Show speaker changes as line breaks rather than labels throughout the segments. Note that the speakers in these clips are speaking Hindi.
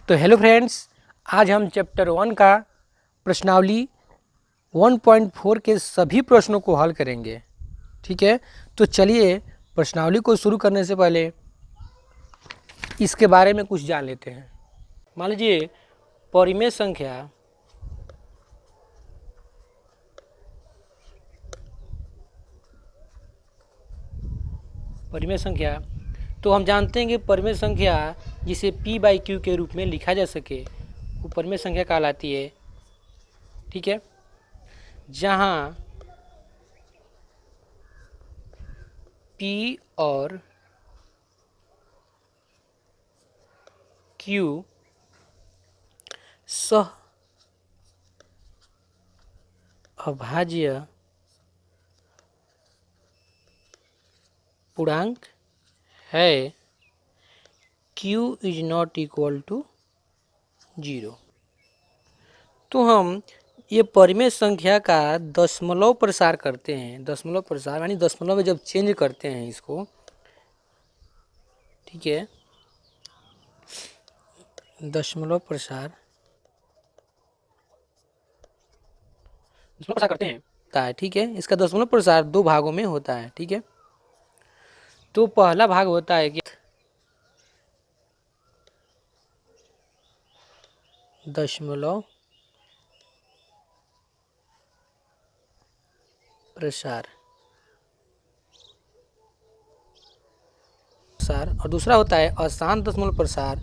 तो हेलो फ्रेंड्स, आज हम चैप्टर 1 का प्रश्नावली 1.4 के सभी प्रश्नों को हल करेंगे। ठीक है, तो चलिए प्रश्नावली को शुरू करने से पहले इसके बारे में कुछ जान लेते हैं। मान लीजिए परिमेय संख्या तो हम जानते हैं कि परिमेय संख्या जिसे p/q के रूप में लिखा जा सके वो परिमेय संख्या कहलाती है। ठीक है, जहाँ p और q सह अभाज्य पूर्णांक है, q is not equal to 0। तो हम ये परिमेय संख्या का दशमलव प्रसार करते हैं। दशमलव प्रसार यानी दशमलव में जब चेंज करते हैं इसको, ठीक है, दशमलव प्रसार करते हैं होता है। ठीक है, इसका दशमलव प्रसार दो भागों में होता है। ठीक है, तो पहला भाग होता है कि दशमलव प्रसार और दूसरा होता है अशांत दशमलव प्रसार,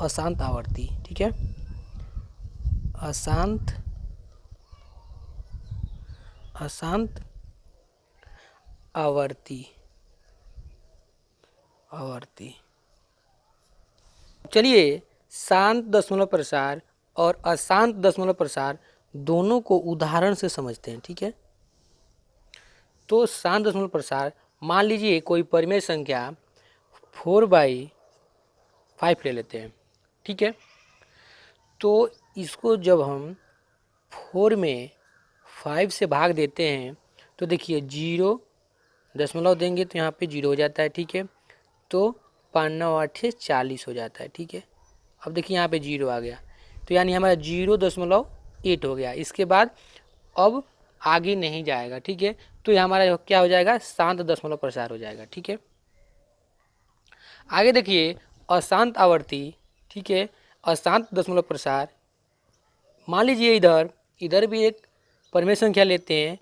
अशांत आवर्ती। ठीक है, अशांत आवर्ती। चलिए शांत दशमलव प्रसार और अशांत दशमलव प्रसार दोनों को उदाहरण से समझते हैं। ठीक है, तो शांत दशमलव प्रसार, मान लीजिए कोई परिमेय संख्या 4/5 ले लेते हैं। ठीक है, तो इसको जब हम 4 में 5 से भाग देते हैं तो देखिए 0 दशमलव देंगे तो यहाँ पे 0 हो जाता है। ठीक है, तो 5 9 8 40 हो जाता है। ठीक है, अब देखिए यहाँ पे 0 आ गया, तो यानी हमारा 0.8 हो गया। इसके बाद अब आगे नहीं जाएगा। ठीक है, तो ये हमारा क्या हो जाएगा, शांत दशमलव प्रसार हो जाएगा। ठीक है, आगे देखिए अशांत आवर्ती। ठीक है, अशांत दशमलव प्रसार, मान लीजिए इधर भी एक परिमेय संख्या लेते हैं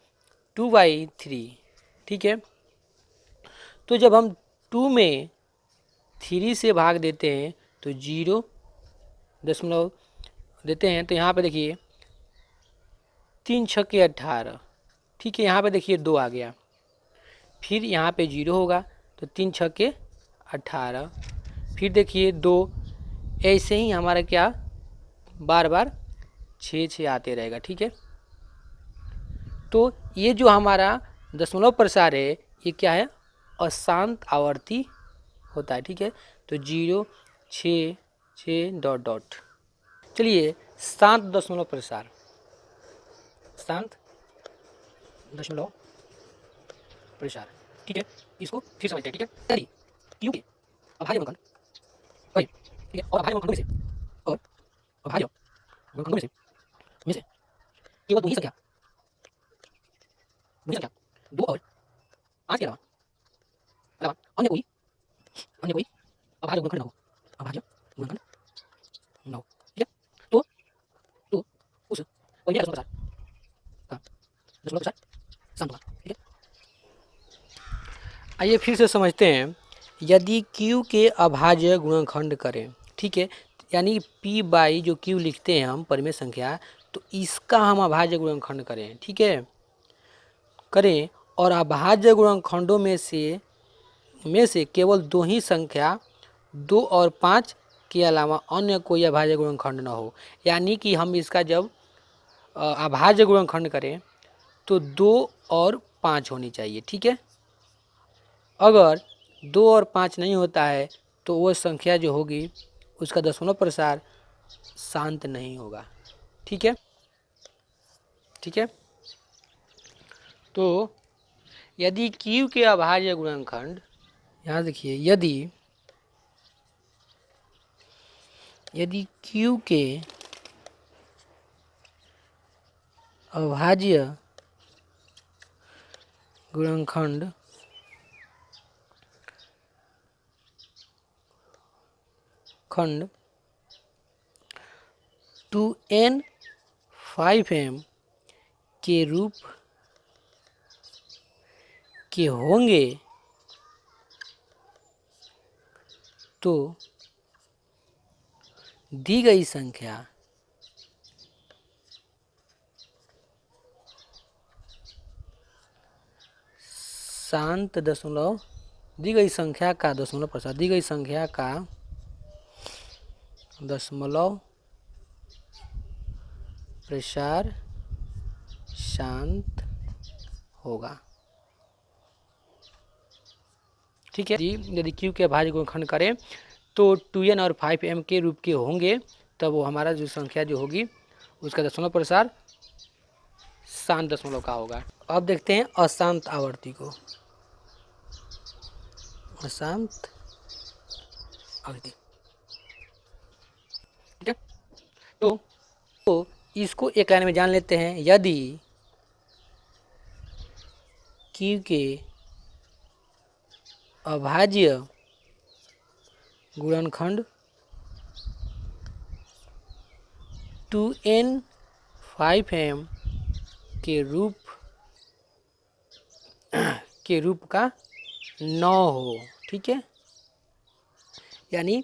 2/3। ठीक है, तो जब हम 2 में 3 से भाग देते हैं तो 0 दशमलव देते हैं, तो यहाँ पे देखिए 3 छक्के 18। ठीक है, यहाँ पे देखिए 2 आ गया, फिर यहाँ पे 0 होगा तो 3 छक्के 18, फिर देखिए 2, ऐसे ही हमारा क्या बार बार 6 6 आते रहेगा। ठीक है, तो ये जो हमारा दशमलव प्रसार है ये क्या है, अशांत आवर्ती होता है। ठीक है, तो 0 6 6 डॉट डॉट। चलिए शांत दशमलव प्रसार, शांत दशमलव प्रसार। ठीक है, इसको फिर समझते हैं। ठीक है, यानी क्यू के अभाज्य गुणनखंड वही। ठीक है, और अभाज्य गुणनखंडों में से केवल दो ही संख्या 2 और 5 के अलावा अन्य कोई अभाज्य गुणनखंड न हो। अभाज्य गुणनखंड न हो। ठीक है, तो उस परिमेय दशमलव प्रसार का दशमलव प्रसार शांत होगा। ठीक है, आइए फिर से समझते हैं। यदि q के अभाज्य गुणनखंड करें, ठीक है, यानी p/ जो q लिखते हैं हम परिमेय संख्या, तो इसका हम अभाज्य गुणनखंड करें। ठीक है, करें और अभाज्य गुणनखंडों में से केवल दो ही संख्या 2 और 5 के अलावा अन्य कोई अभाज्य गुणनखंड न हो। यानी कि हम इसका जब अभाज्य गुणनखंड करें तो 2 और 5 होनी चाहिए। ठीक है, अगर 2 और 5 नहीं होता है तो वो संख्या जो होगी उसका दशमलव प्रसार शांत नहीं होगा। ठीक है, ठीक है, तो यदि q के अभाज्य गुणनखंड, यहाँ देखिए, यदि Q के अभाज्य गुणनखंड खंड 2n5m के रूप के होंगे तो दी गई संख्या शांत दशमलव दी गई संख्या का दशमलव प्रसार दी गई संख्या का दशमलव प्रसार शांत होगा। ठीक है जी। यदि Q के अभाज्य गुणनखंड करें तो 2n और 5m के रूप के होंगे, तब वो हमारा जो संख्या जो होगी उसका दशमलव प्रसार शांत दशमलव का होगा। अब देखते हैं अशांत आवर्ती को। अशांत आवर्ती, ठीक है। तो इसको एक लाइन में जान लेते हैं। यदि Q के अभाज्य गुणनखंड 2n5m के रूप का 9 हो, ठीक है। यानी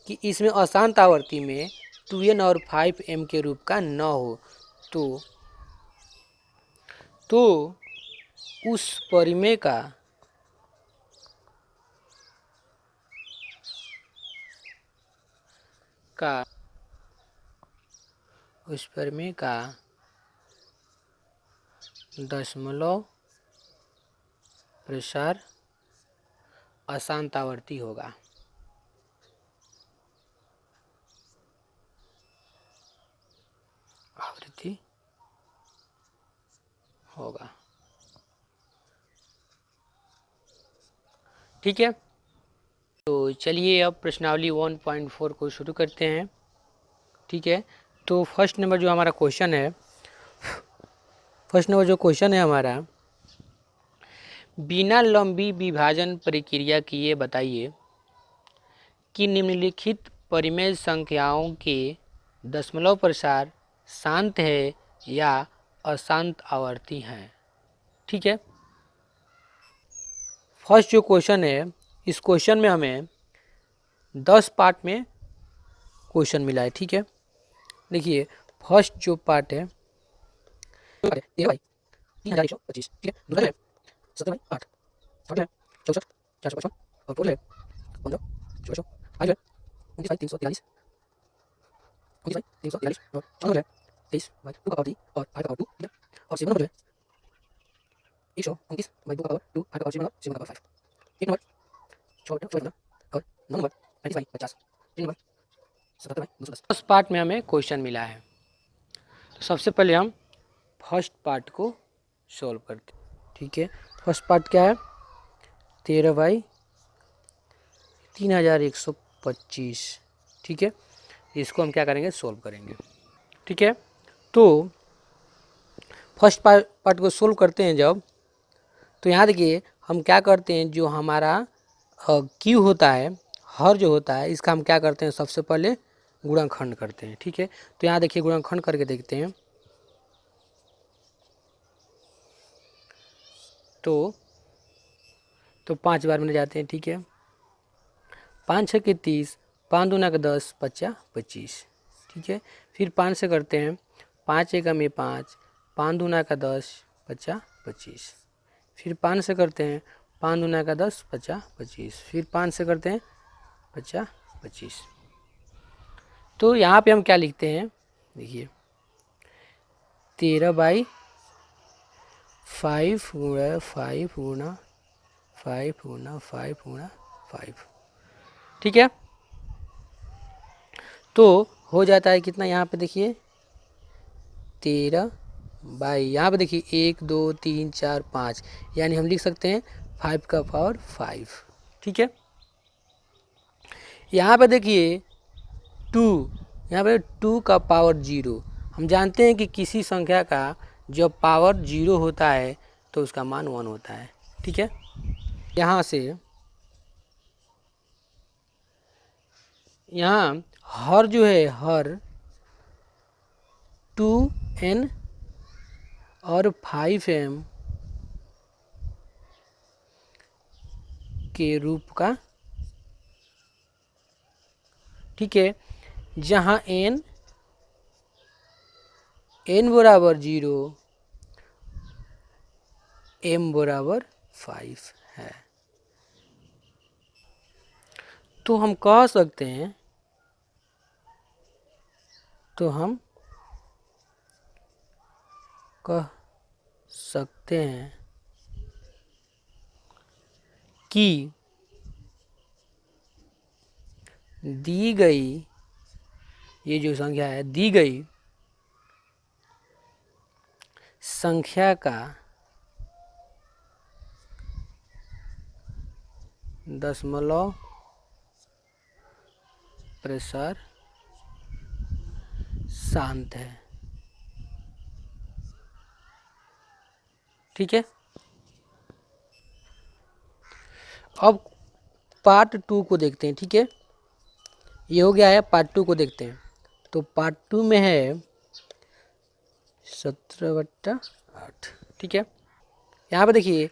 कि इसमें अशांत आवर्ती में 2n और 5m के रूप का 9 हो, तो उस परिमेय का दशमलव प्रसार अशांत आवर्ती होगा। ठीक है। तो चलिए अब प्रश्नावली 1.4 को शुरू करते हैं। ठीक है। तो फर्स्ट नंबर जो हमारा क्वेश्चन है हमारा, बिना लंबी विभाजन प्रक्रिया किए बताइए कि निम्नलिखित परिमेय संख्याओं के दशमलव प्रसार शांत है या अशांत आवर्ती हैं। ठीक है। फर्स्ट जो क्वेश्चन है, इस क्वेश्चन में हमें 10 पार्ट में क्वेश्चन मिला है। ठीक है। देखिए फर्स्ट जो पार्ट है 13/3125, ठीक है। दूसरा है 17/8, थर्ड है 64/455 और फोर्थ है 15/600, फाइव है 29/343, 29/343 और छः है 23/2 और 5/2, ठीक है। और 7 नंबर जो है 129/2 5 और 7/5। 8 नंबर 24 और 9 नंबर 35/50, 3 नंबर 77/210। फर्स्ट पार्ट में हमें क्वेश्चन मिला है, तो सबसे पहले हम फर्स्ट पार्ट को सॉल्व करते हैं। ठीक है। फर्स्ट पार्ट क्या है, 13/3125। ठीक है। इसको हम क्या करेंगे, सोल्व करेंगे। ठीक है। तो फर्स्ट पार्ट को सोल्व करते हैं जब, तो यहाँ देखिए हम क्या करते हैं, जो हमारा Q होता है, हर जो होता है, इसका हम क्या करते हैं, सबसे पहले गुणनखंड करते हैं। ठीक है। तो यहाँ देखिए गुणनखंड करके देखते हैं। तो 5 बार में जाते हैं। ठीक है। 5 6 के 30, 5 दूना का 10, 5 25। ठीक है। फिर 5 से करते हैं, 5 1 में 5, 5 दूना का 10, 5 25। फिर 5 से करते हैं, 5 दूना का 10, 5 25। फिर 5 से करते हैं 5 25। तो यहाँ पे हम क्या लिखते हैं, देखिए 13/5 गुणा 5 गुणा 5 गुणा 5 गुणा 5। ठीक है। तो हो जाता है कितना, यहाँ पे देखिए 13/, यहाँ पे देखिए 1 2 3 4 5, यानी हम लिख सकते हैं 5 का पावर 5। ठीक है। यहाँ पे देखिए 2 यहाँ पे 2 का पावर 0। हम जानते हैं कि किसी संख्या का जब पावर 0 होता है तो उसका मान 1 होता है। ठीक है, यहाँ से यहाँ हर जो है हर 2n और 5m के रूप का, ठीक है, जहाँ n बराबर 0, m बराबर 5 है। तो हम कह सकते हैं, कि दी गई ये जो संख्या है, दी गई संख्या का दशमलव प्रसार शांत है। ठीक है, अब पार्ट 2 को देखते हैं। ठीक है, ये हो गया है, पार्ट 2 को देखते हैं। तो पार्ट 2 में है 17/8। ठीक है, यहाँ पे देखिए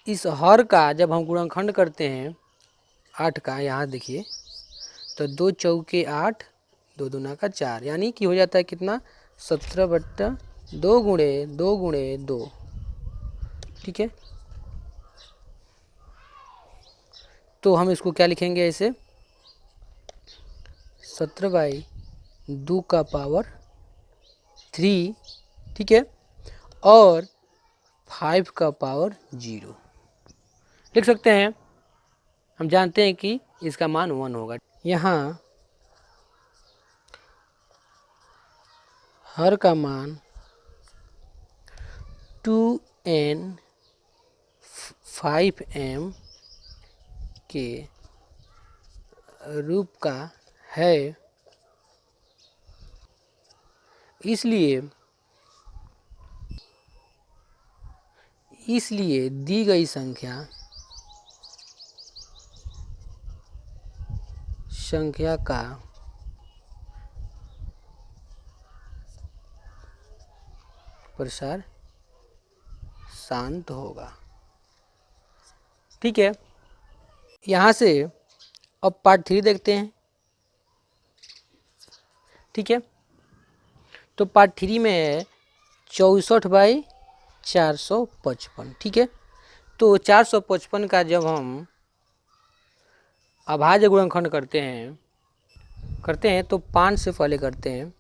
इस हर का जब हम गुणनखंड करते हैं 8 का, यहाँ देखिए तो 2 चौके 8, 2 दूना का 4, यानी कि हो जाता है कितना, 17/2 गुणे 2 गुणे 2। ठीक है, तो हम इसको क्या लिखेंगे, ऐसे 17/2 का पावर 3, ठीक है, और 5 का पावर 0 लिख सकते हैं। हम जानते हैं कि इसका मान 1 होगा। यहाँ हर का मान 2n 5m के रूप का है, इसलिए दी गई संख्या का प्रसार शांत होगा। ठीक है, यहाँ से अब पार्ट 3 देखते हैं। ठीक है, तो पार्ट 3 में है 64/455। ठीक है, तो 455 का जब हम अभाज्य गुणनखंड करते हैं तो 5 से पहले करते हैं,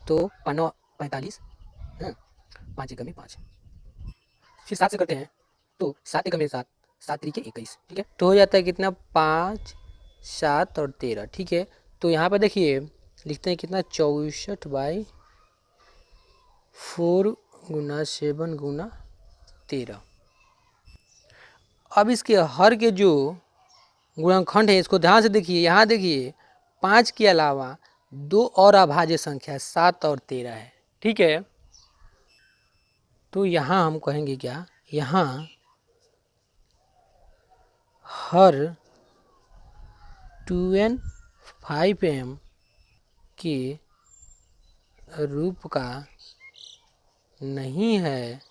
तो 5 45, 5 एकम 5, फिर 7 से करते हैं तो 7 एकम 7, 7 3 21। ठीक है, तो हो जाता है कितना, 5 7 और 13। ठीक है, तो यहाँ पर देखिए लिखते हैं कितना, 64/4 गुना 7 गुना 13। अब इसके हर के जो गुणनखंड है इसको ध्यान से देखिए। यहाँ देखिए 5 के अलावा 2 और अभाज्य संख्या 7 और 13 है। ठीक है, तो यहाँ हम कहेंगे क्या, यहाँ हर 2n 5m के रूप का नहीं है,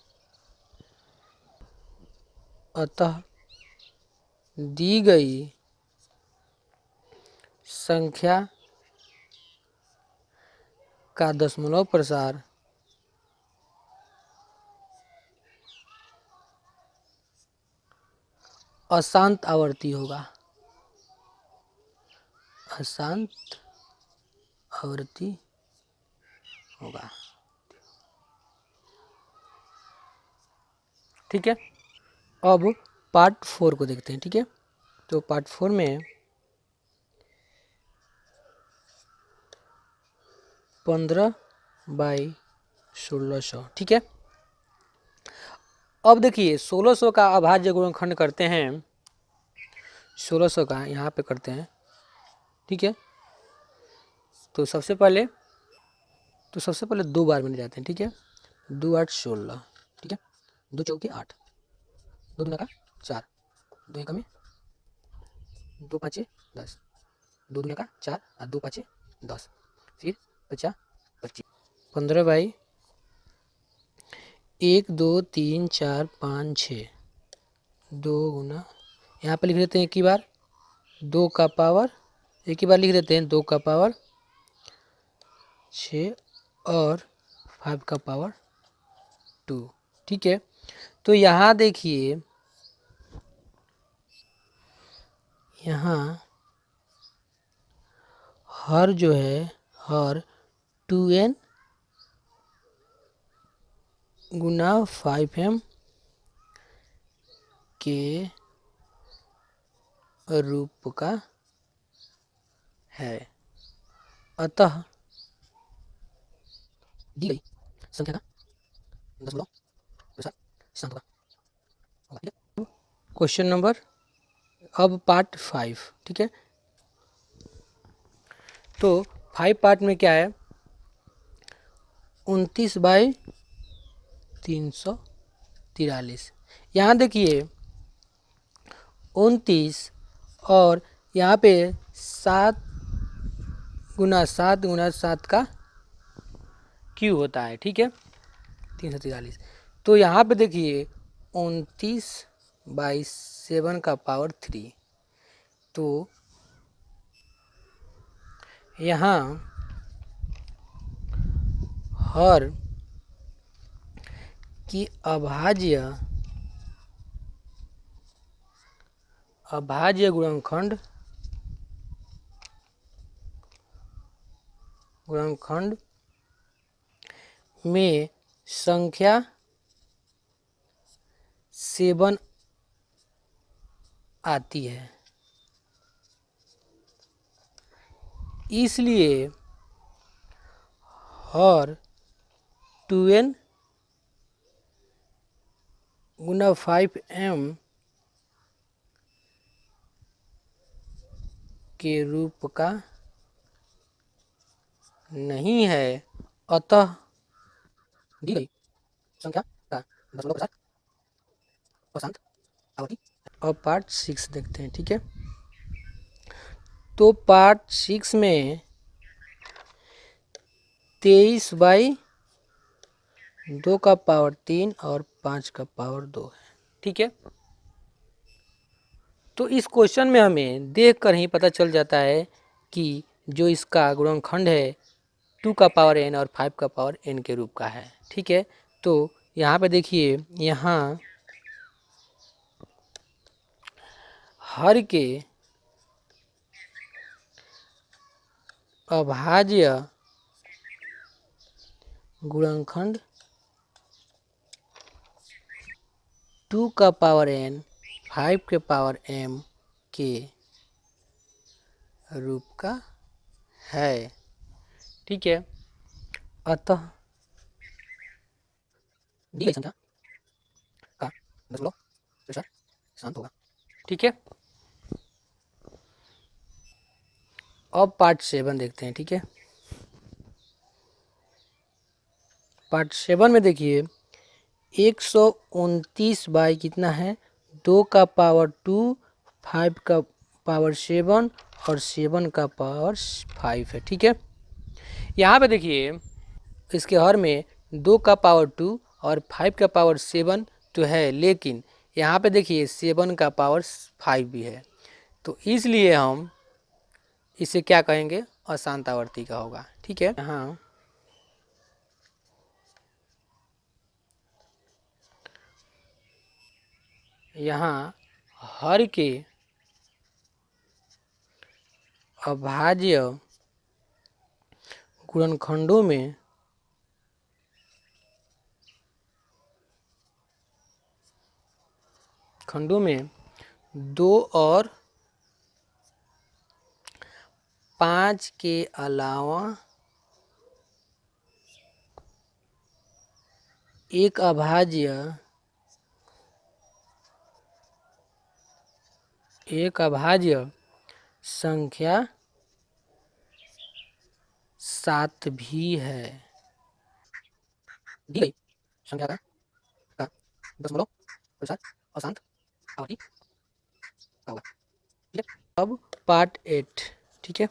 अतः दी गई संख्या का दशमलव प्रसार अशांत आवर्ती होगा। अशांत आवर्ती होगा। ठीक है, अब पार्ट 4 को देखते हैं। ठीक है, तो पार्ट 4 में 15/1600। ठीक है, अब देखिए 1600 का अभाज्य गुणनखंड करते हैं, 1600 का यहाँ पे करते हैं। ठीक है, तो सबसे पहले तो सबसे पहले 2 बार में जाते हैं, ठीक है। 2 8 16, ठीक है। 2 चौके 8, 2 दूना का 4, 2 एक में 2 पाँचे 10, 2 दूना का 4 और 2 पाँचे 10, फिर 50 25, 15 बाई 1 2 3 4 5 6, 2 गुना, यहाँ पर लिख देते हैं एक ही बार 2 का पावर, एक ही बार लिख देते हैं 2 का पावर 6 और 5 का पावर 2, ठीक है। तो यहाँ देखिए, यहाँ हर जो है हर 2n गुना 5m के रूप का है, अतः दी गई संख्या का दशमलव प्रसार स्थान होगा। क्वेश्चन नंबर, अब पार्ट 5, ठीक है। तो 5 पार्ट में क्या है, 29 बाई 343। यहाँ देखिए 29 और यहाँ पे 7 गुना 7 का क्यू होता है, ठीक है, 343। तो यहाँ पे देखिए 29 बाई 7 का पावर 3, तो यहाँ हर की अभाज्य गुणनखंड में संख्या 7 आती है, इसलिए हर 2n गुना 5m के रूप का नहीं है, अतः दी गई संख्या का दशमलव प्रसार अशांत आवृत्ति। अब पार्ट 6 देखते हैं, ठीक है। तो पार्ट 6 में 23 बाई 2 का पावर 3 और 5 का पावर 2 है, ठीक है। तो इस क्वेश्चन में हमें देख कर ही पता चल जाता है कि जो इसका गुणनखंड है 2 का पावर n और 5 का पावर n के रूप का है, ठीक है। तो यहाँ पे देखिए, यहाँ हर के अभाज्य गुणनखंड 2 का पावर n 5 के पावर m के रूप का है, ठीक है। अतः दी गई संख्या का दशमलव प्रसार शांत होगा, ठीक है। अब पार्ट 7 देखते हैं, ठीक है। पार्ट 7 में देखिए 129 बाई कितना है 2 का पावर 2, 5 का पावर 7 और 7 का पावर 5 है, ठीक है। यहाँ पे देखिए इसके हर में 2 का पावर 2 और 5 का पावर 7 तो है, लेकिन यहाँ पे देखिए 7 का पावर 5 भी है, तो इसलिए हम इसे क्या कहेंगे, अशांत आवर्ती का होगा, ठीक है। यहाँ हर के अभाज्य गुणनखंडों में खंडों में 2 और 5 के अलावा एक अभाज्य संख्या 7 भी है, दी गई संख्या का दशमलव प्रसार अशांत आवर्ती का होगा। ठीक है, अब पार्ट 8। ठीक है,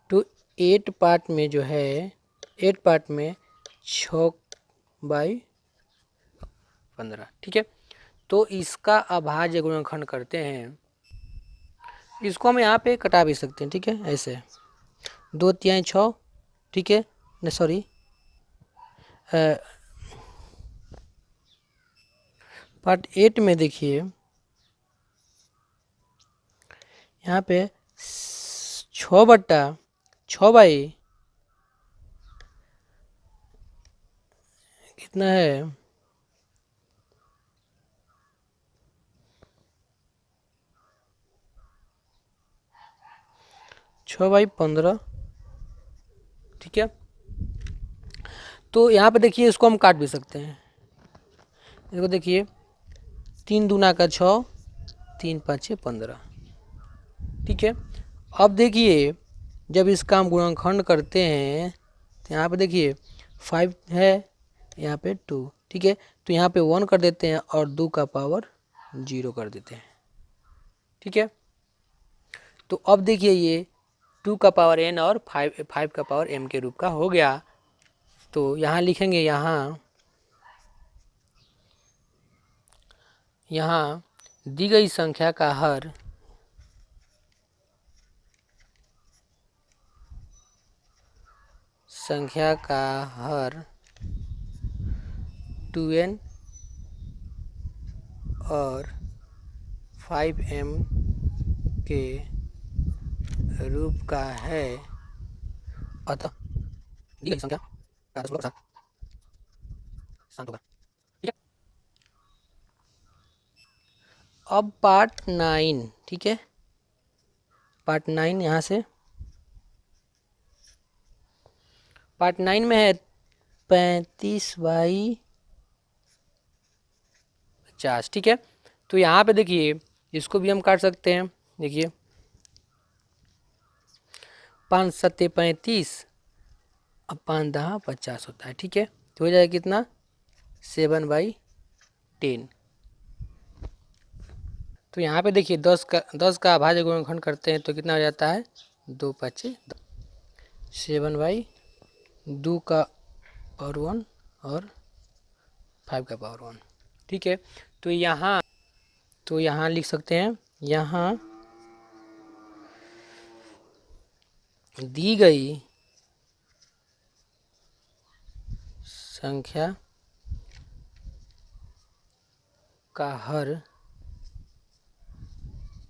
तो 8 पार्ट में जो है 8 पार्ट में 6/15। ठीक है, तो इसका अभाज्य गुणनखंड करते हैं। इसको हम यहाँ पे कटा भी सकते हैं। ठीक है, ऐसे 2 तिहाई 6। ठीक है, नहीं सॉरी, पार्ट 8 में देखिए यहाँ पे 6/6 कितना है, 6/15। ठीक है, तो यहाँ पे देखिए इसको हम काट भी सकते हैं। इसको देखिए 3 दूना का 6, 3 5 15। ठीक है, अब देखिए जब इसका हम गुणनखंड करते हैं तो यहाँ पे देखिए 5 है, यहाँ पे 2। ठीक है, तो यहाँ पे 1 कर देते हैं और 2 का पावर 0 कर देते हैं। ठीक है, तो अब देखिए ये 2 का पावर n और 5 का पावर m के रूप का हो गया। तो यहाँ लिखेंगे, यहाँ दी गई संख्या का हर संख्या का हर 2n और 5m के रूप का है, अतः दी गई संख्या का दशमलव प्रसार शांत होगा। ठीक है, अब पार्ट 9। ठीक है, पार्ट 9 यहाँ से पार्ट 9 में है 35/50। ठीक है, तो यहाँ पे देखिए इसको भी हम काट सकते हैं। देखिए 5 7 35, अब 5 10 50 होता है। ठीक है, तो हो जाएगा कितना, 7/10। तो यहाँ पे देखिए 10 का अभाज्य गुणनखंड करते हैं तो कितना हो जाता है, 2 5 7/2 का पावर 1 और 5 का पावर 1। ठीक है, तो यहाँ लिख सकते हैं, यहाँ दी गई संख्या का हर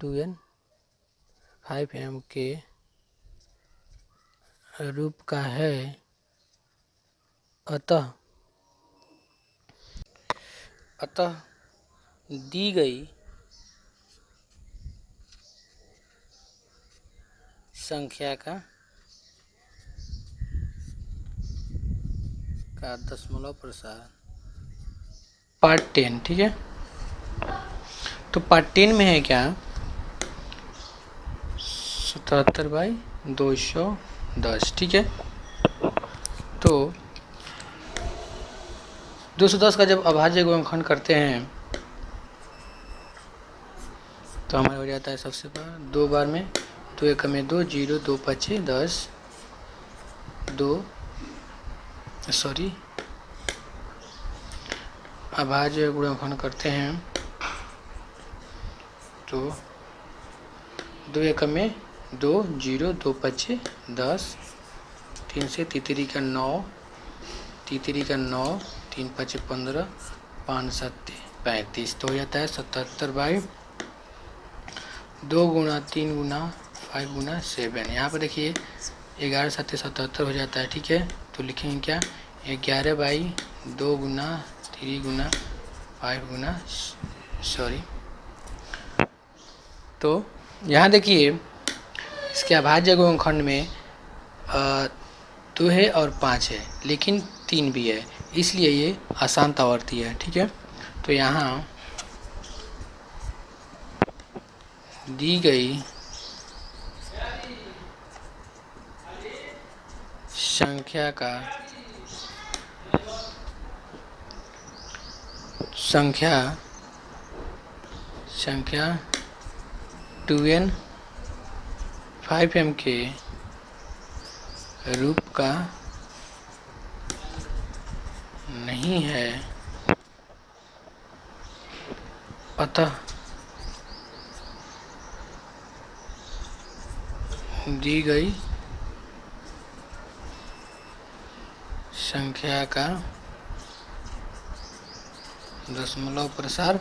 2n 5m के रूप का है, अतः दी गई संख्या का दशमलव प्रसार। पार्ट 10। ठीक है, तो पार्ट 10 में है क्या, 77/210। ठीक है, तो 210 का जब अभाज्य गुणनखंड करते हैं तो हमारा हो जाता है, सबसे बार 2 बार में 2 1 में 2 0 2 5 10 2 सॉरी अभाज्य गुणनखंड करते हैं तो 2 1 में 2 0 2 5 10, 3 से तीसरी का 9, 3 5 15, 5 7 35। तो हो जाता है 77/2 गुना 3 गुना 5 गुना 7। यहाँ पर देखिए 11 7 77 हो जाता है। ठीक है, तो लिखेंगे क्या, 11/2 गुना 3 गुना 5 गुना सॉरी। तो यहाँ देखिए इसके अभाज्य गुणनखंड में 2 है और 5 है, लेकिन 3 भी है, इसलिए ये अशांत आवर्ती है। ठीक है, तो यहाँ दी गई संख्या का संख्या 2n 5m के रूप का नहीं है, अतः दी गई संख्या का दशमलव प्रसार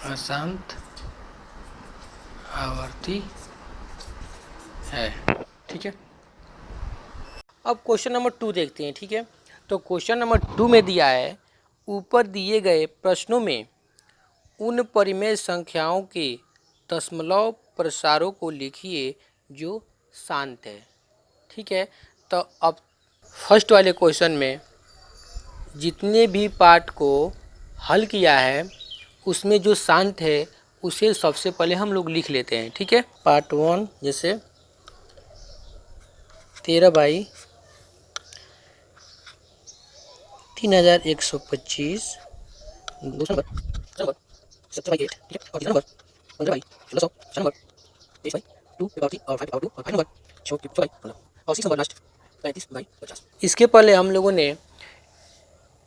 अशांत आवर्ती है। ठीक है, अब क्वेश्चन नंबर 2 देखते हैं। ठीक है, तो क्वेश्चन नंबर 2 में दिया है, ऊपर दिए गए प्रश्नों में उन परिमेय संख्याओं के दशमलव प्रसारों को लिखिए जो शांत है। ठीक है, तो अब फर्स्ट वाले क्वेश्चन में जितने भी पार्ट को हल किया है उसमें जो शांत है उसे सबसे पहले हम लोग लिख लेते हैं। ठीक है, पार्ट 1 जैसे 13/3125 दूसरा नंबर 17/8। ठीक है, और तीसरा नंबर 15/1600 चार नंबर 23/2 और 5/2 और 5 नंबर 6/15 और 6 नंबर लास्ट 35/50। इसके पहले हम लोगों ने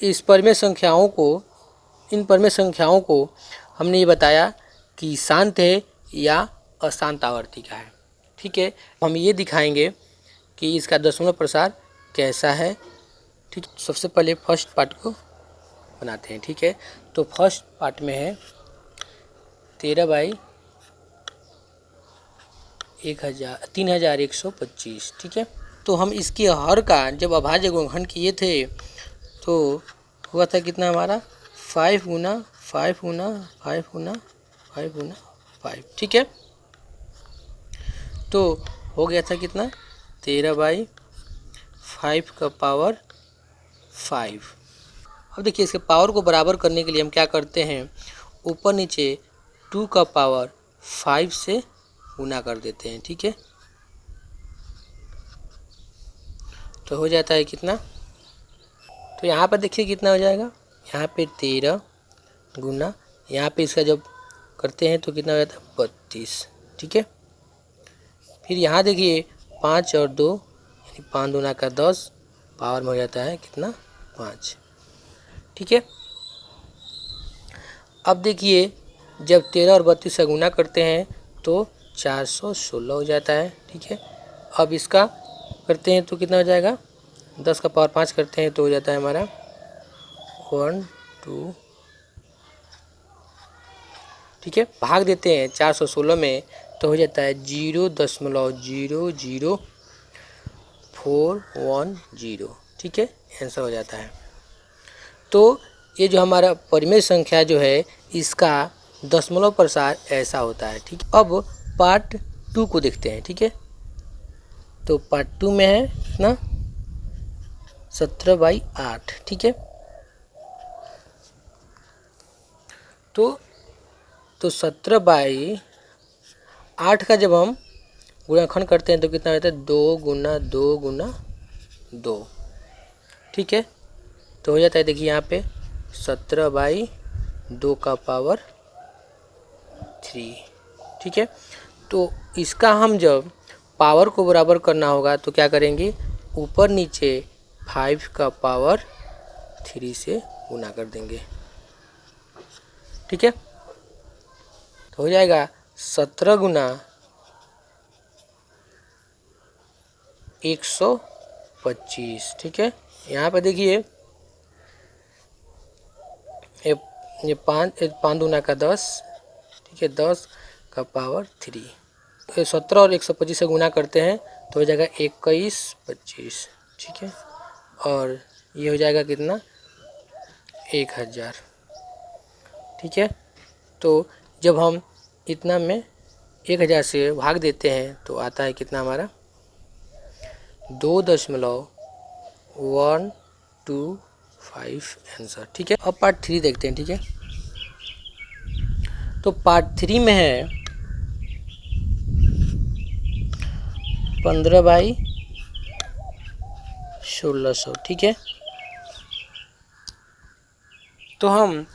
इन परिमेय संख्याओं को हमने ये बताया कि शांत है या अशांत आवर्ती का है। ठीक है, हम ये दिखाएंगे कि इसका दशमलव प्रसार कैसा है। ठीक, सबसे पहले फर्स्ट पार्ट को बनाते हैं। ठीक है, तो फर्स्ट पार्ट में है 13/3125। ठीक है, तो हम इसके हर का जब अभाज्य गुणनखंड किए थे तो हुआ था कितना हमारा 5 गुना 5 गुना 5 गुना 5 गुना 5। ठीक है, तो हो गया था कितना 13/5 का पावर 5। अब देखिए इसके पावर को बराबर करने के लिए हम क्या करते हैं, ऊपर नीचे 2 का पावर 5 से गुना कर देते हैं। ठीक है, तो हो जाता है कितना, तो यहाँ पर देखिए कितना हो जाएगा, यहाँ पे 13 गुना, यहाँ पे इसका जब करते हैं तो कितना हो जाता है 32। ठीक है, फिर यहाँ देखिए 5 और 2 यानी 5 दूना का 10 पावर में हो जाता है कितना 5। ठीक है, अब देखिए जब 13 और 32 से गुना करते हैं तो 416 हो जाता है। ठीक है, अब इसका करते हैं तो कितना हो जाएगा, 10 का पावर 5 करते हैं तो हो जाता है हमारा 1 2। ठीक है, भाग देते हैं 416 में तो हो जाता है 0.00410। ठीक है, आंसर हो जाता है। तो ये जो हमारा परिमेय संख्या जो है इसका दशमलव प्रसार ऐसा होता है। ठीक, अब पार्ट 2 को देखते हैं। ठीक है, तो पार्ट 2 में है ना 17/8। ठीक है, तो 17/8 का जब हम गुणनखंड करते हैं तो कितना रहता है 2 गुना 2 गुना 2। ठीक है, तो हो जाता है देखिए यहाँ पे 17/2 का पावर 3। ठीक है, तो इसका हम जब पावर को बराबर करना होगा तो क्या करेंगे, ऊपर नीचे 5 का पावर 3 से गुना कर देंगे। ठीक है, तो हो जाएगा 17 गुना 125। ठीक है, यहाँ पर देखिए ये 5 दूना का 10। ठीक है, 10 का पावर 3। 17 और 125 से गुना करते हैं तो हो जाएगा 21 25। ठीक है, और ये हो जाएगा कितना 1000। ठीक है, तो जब हम इतना में 1000 से भाग देते हैं तो आता है कितना हमारा 2.125 आंसर। ठीक है, अब पार्ट 3 देखते हैं। ठीक है, तो पार्ट 3 में है 15/1600। ठीक है, तो हम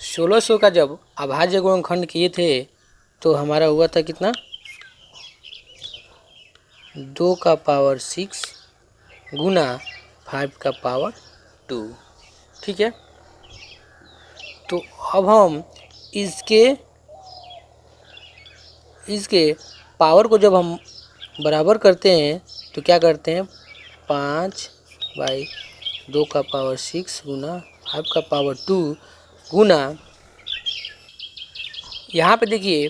1600 का जब अभाज्य गुणनखंड किए थे तो हमारा हुआ था कितना, 2 का पावर 6 गुना 5 का पावर 2। ठीक है, तो अब हम इसके पावर को जब हम बराबर करते हैं तो क्या करते हैं, 5/2 का पावर 6 गुना 5 का पावर 2 गुना, यहाँ पे देखिए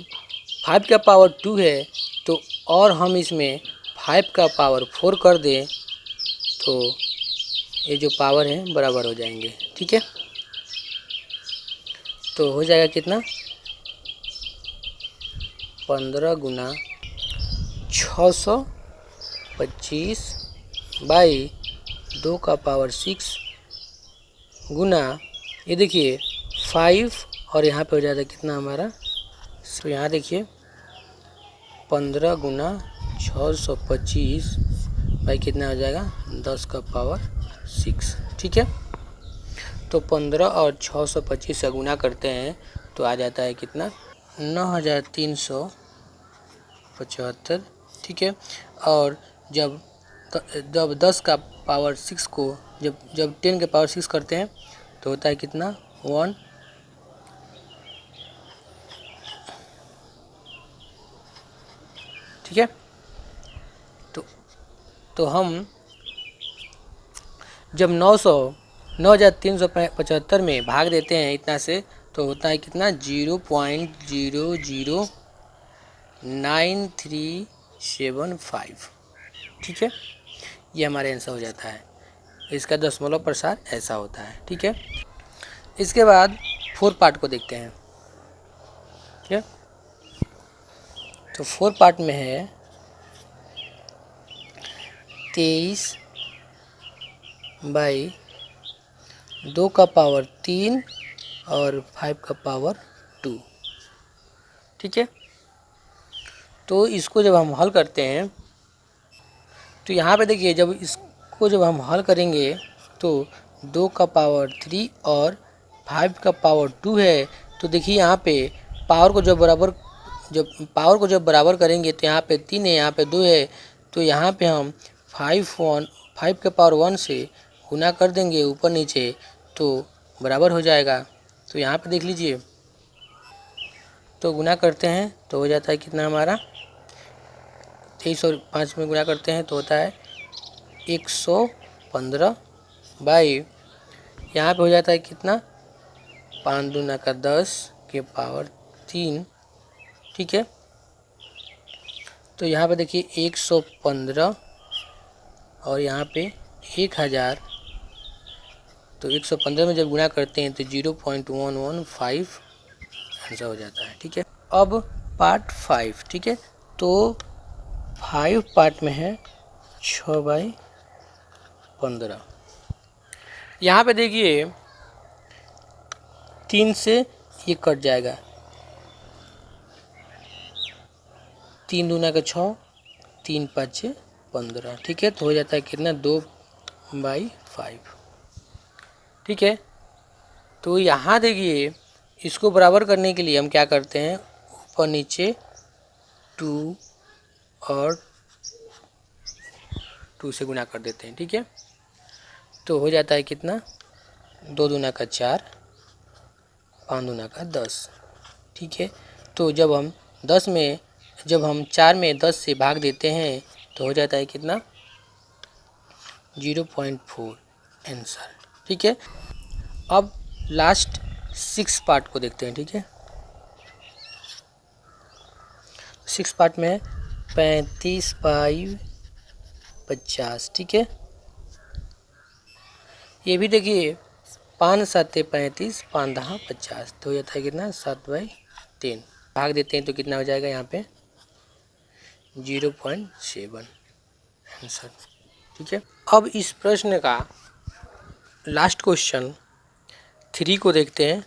5 का पावर 2 है तो और हम इसमें 5 का पावर 4 कर दें तो ये जो पावर है बराबर हो जाएंगे। ठीक है, तो हो जाएगा कितना, 15 गुना 625 बाई 2 का पावर 6 गुना, ये देखिए 5 और यहाँ पे हो जाता है कितना हमारा, तो यहाँ देखिए 15 गुना 625 बाई कितना हो जाएगा, 10 का पावर 6। ठीक है, तो 15 और 625 से गुना करते हैं तो आ जाता है कितना, 9375। ठीक है, और जब 10 का पावर 6 को जब 10 के पावर 6 करते हैं तो होता है कितना, 1। ठीक है, तो हम जब 9375 में भाग देते हैं इतना से तो होता है कितना, 0.009375। ठीक है, ये हमारे आंसर हो जाता है, इसका दशमलव प्रसार ऐसा होता है। ठीक है, इसके बाद 4 पार्ट को देखते हैं। ठीक है, तो 4 पार्ट में है 23 बाई 2 का पावर 3 और 5 का पावर 2। ठीक है, तो इसको जब हम हल करते हैं तो यहाँ पे देखिए जब इसको जब हम हल करेंगे तो 2 का पावर 3 और 5 का पावर 2 है, तो देखिए यहाँ पे पावर को जब बराबर करेंगे तो यहाँ पे 3 है, यहाँ पे 2 है, तो यहाँ पे हम 5 के पावर 1 से गुना कर देंगे ऊपर नीचे तो बराबर हो जाएगा। तो यहाँ पे देख लीजिए, तो गुना करते हैं तो हो जाता है कितना हमारा, 23 और 5 में गुना करते हैं तो होता है 115 बाई, यहाँ पे हो जाता है कितना, 5 दूना का 10 के पावर 3। ठीक है, तो यहाँ पे देखिए 115 और यहाँ पे 1000, तो 115 में जब गुना करते हैं तो 0.115 आंसर हो जाता है। ठीक है, अब पार्ट 5। ठीक है, तो 5 पार्ट में है 6/15। यहाँ पे देखिए 3 से ये कट जाएगा, 3 दूना का 6, 3 5 15। ठीक है, तो हो जाता है कितना, 2/5। ठीक है, तो यहाँ देखिए इसको बराबर करने के लिए हम क्या करते हैं, ऊपर नीचे 2 और 2 से गुना कर देते हैं। ठीक है, तो हो जाता है कितना, 2 दूना का 4, 5 दूना का 10। ठीक है, तो जब हम 4 में 10 से भाग देते हैं तो हो जाता है कितना, 0.4 आंसर। ठीक है, अब लास्ट 6 पार्ट को देखते हैं। ठीक है, 6 पार्ट में 35/50। ठीक है, ये भी देखिए 5 7 35, 5 10 50, तो हो जाता है कितना, 7/3। भाग देते हैं तो कितना हो जाएगा, यहाँ पे 0.7 आंसर। ठीक है, अब इस प्रश्न का लास्ट क्वेश्चन 3 को देखते हैं।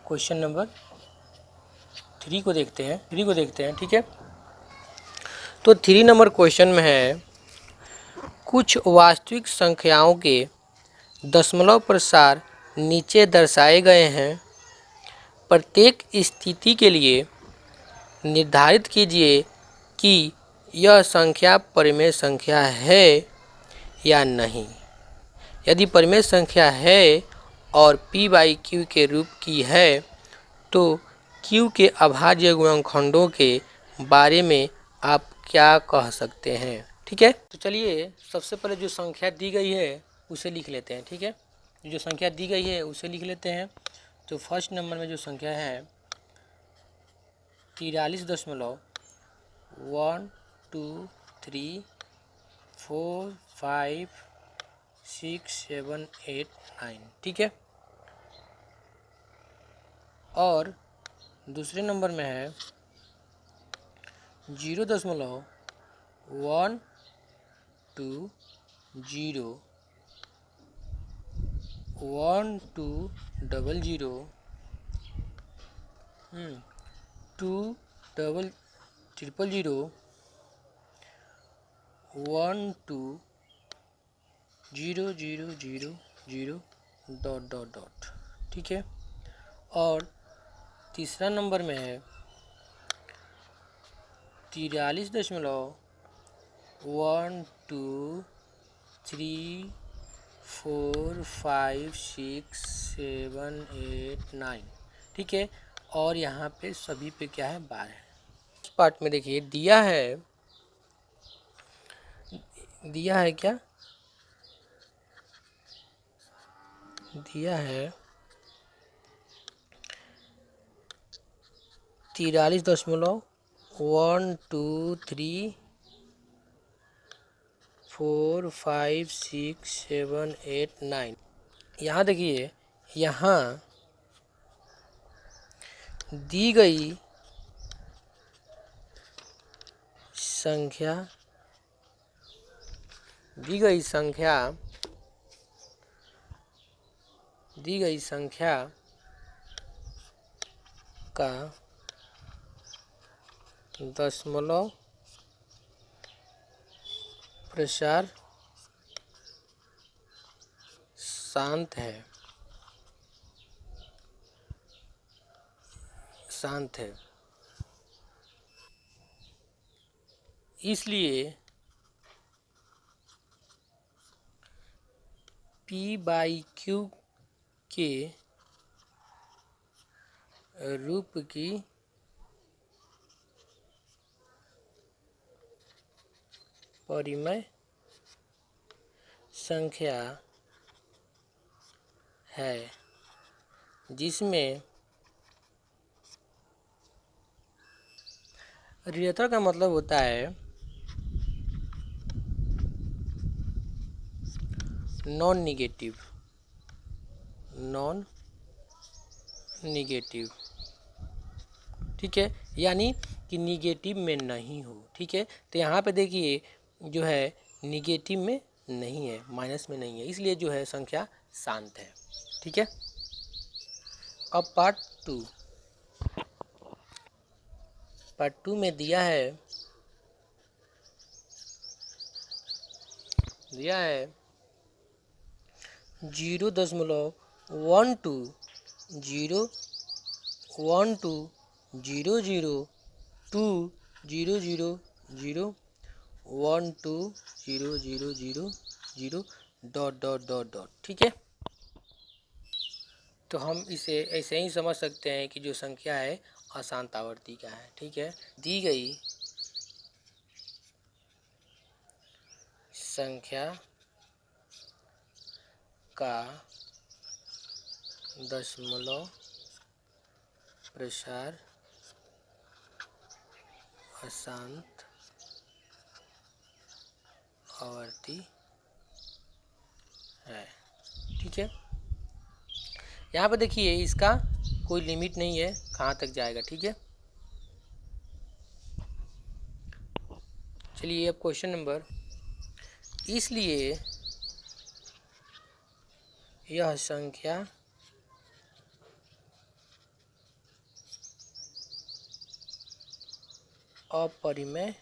क्वेश्चन नंबर 3 को देखते हैं। ठीक है, तो 3 नंबर क्वेश्चन में है, कुछ वास्तविक संख्याओं के दशमलव प्रसार नीचे दर्शाए गए हैं प्रत्येक स्थिति के लिए निर्धारित कीजिए कि यह संख्या परिमेय संख्या है या नहीं। यदि परिमेय संख्या है और p बाई क्यू के रूप की है तो q के अभाज्य गुणनखंडों के बारे में आप क्या कह सकते हैं। ठीक है, तो चलिए सबसे पहले जो संख्या दी गई है उसे लिख लेते हैं। ठीक है, जो संख्या दी गई है उसे लिख लेते हैं। तो फर्स्ट नंबर में जो संख्या है 43.123456789। ठीक है, और दूसरे नंबर में है 0.120 डॉट। ठीक है, और तीसरा नंबर में है 43.123456789। ठीक है, और यहाँ पे सभी पे क्या है 12। इस पार्ट में देखिए दिया है क्या, दिया है 43.123456789। यहाँ देखिए, यहाँ दी गई संख्या का दशमलव प्रसार शांत है, इसलिए p बाई क्यू के रूप की परिमेय संख्या है जिसमें ऋणात्मक का मतलब होता है नॉन निगेटिव। ठीक है, यानी कि निगेटिव में नहीं हो। ठीक है, तो यहाँ पे देखिए जो है निगेटिव में नहीं है, माइनस में नहीं है, इसलिए जो है संख्या शांत है। ठीक है, अब पार्ट टू में दिया है 0.12 डॉट। ठीक है, तो हम इसे ऐसे ही समझ सकते हैं कि जो संख्या है अशांत आवर्ती का है। ठीक है, दी गई संख्या का दशमलव प्रसार अशांत आवर्ती है। ठीक है, यहाँ पर देखिए इसका कोई लिमिट नहीं है कहाँ तक जाएगा। ठीक है, चलिए अब क्वेश्चन नंबर, इसलिए यह संख्या अपरिमेय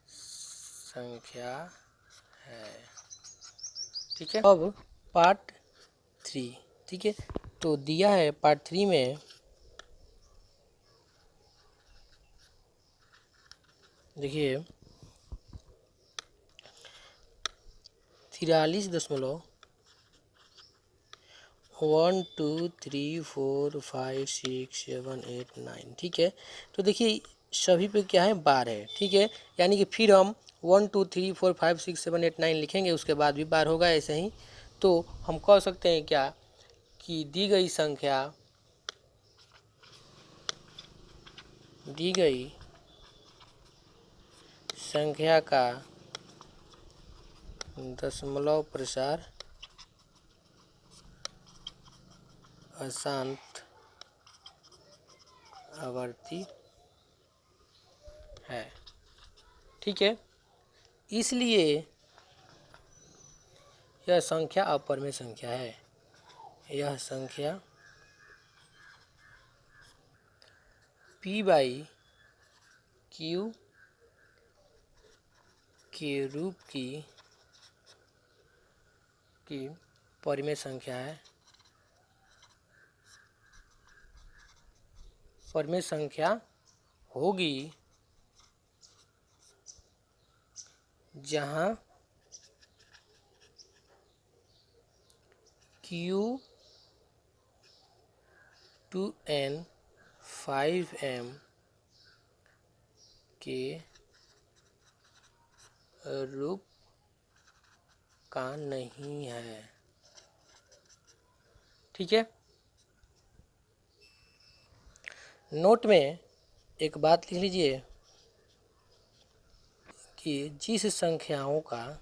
संख्या है। ठीक है। अब पार्ट 3, ठीक है। तो दिया है पार्ट 3 में देखिए 43.1 2 3 4 5 6 7 8 9, ठीक है। तो देखिए सभी पे क्या है बार है, ठीक है। यानी कि फिर हम 1 2 3 4 5 6 7 8 9 लिखेंगे, उसके बाद भी बार होगा ऐसे ही। तो हम कह सकते हैं क्या कि दी गई संख्या का दशमलव प्रसार अशांत आवर्ती है, ठीक है। इसलिए यह संख्या अपरिमेय संख्या है। यह संख्या P/Q के रूप की परिमेय संख्या है। परिमेय संख्या होगी जहाँ Q 2n 5m के रूप का नहीं है, ठीक है। नोट में एक बात लिख लीजिए कि जिस संख्याओं का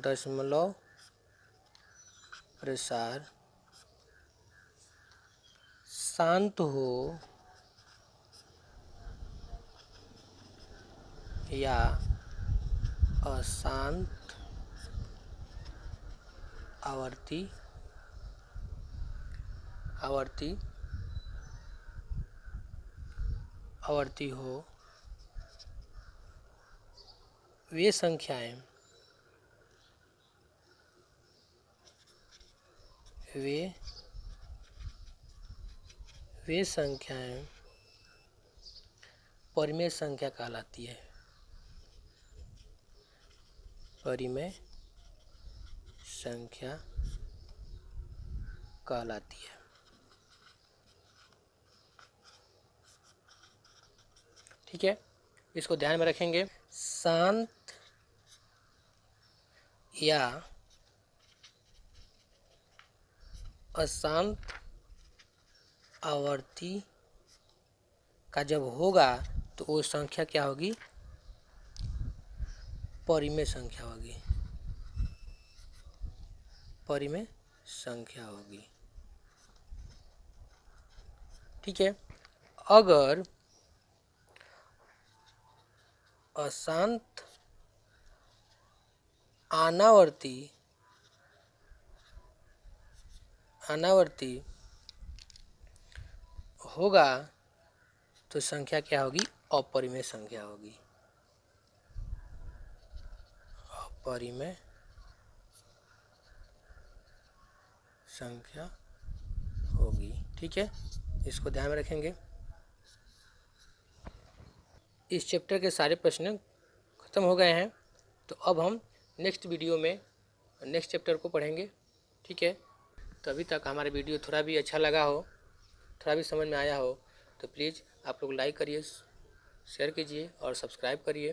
दशमलव प्रसार शांत हो या अशांत आवर्ती हो, वे संख्याएं परिमेय संख्या कहलाती है। परिमेय संख्या कहलाती है, ठीक है। इसको ध्यान में रखेंगे। शांत या अशांत आवर्ती का जब होगा तो वो संख्या क्या होगी, परिमेय संख्या होगी, परिमेय संख्या होगी, ठीक है। अगर अशांत अनावर्ती होगा तो संख्या क्या होगी, अपरिमेय संख्या होगी, अपरिमेय संख्या होगी, ठीक है। इसको ध्यान में रखेंगे। इस चैप्टर के सारे प्रश्न खत्म हो गए हैं। तो अब हम नेक्स्ट वीडियो में नेक्स्ट चैप्टर को पढ़ेंगे, ठीक है। तो अभी तक हमारा वीडियो थोड़ा भी अच्छा लगा हो, थोड़ा भी समझ में आया हो तो प्लीज़ आप लोग लाइक करिए, शेयर कीजिए और सब्सक्राइब करिए।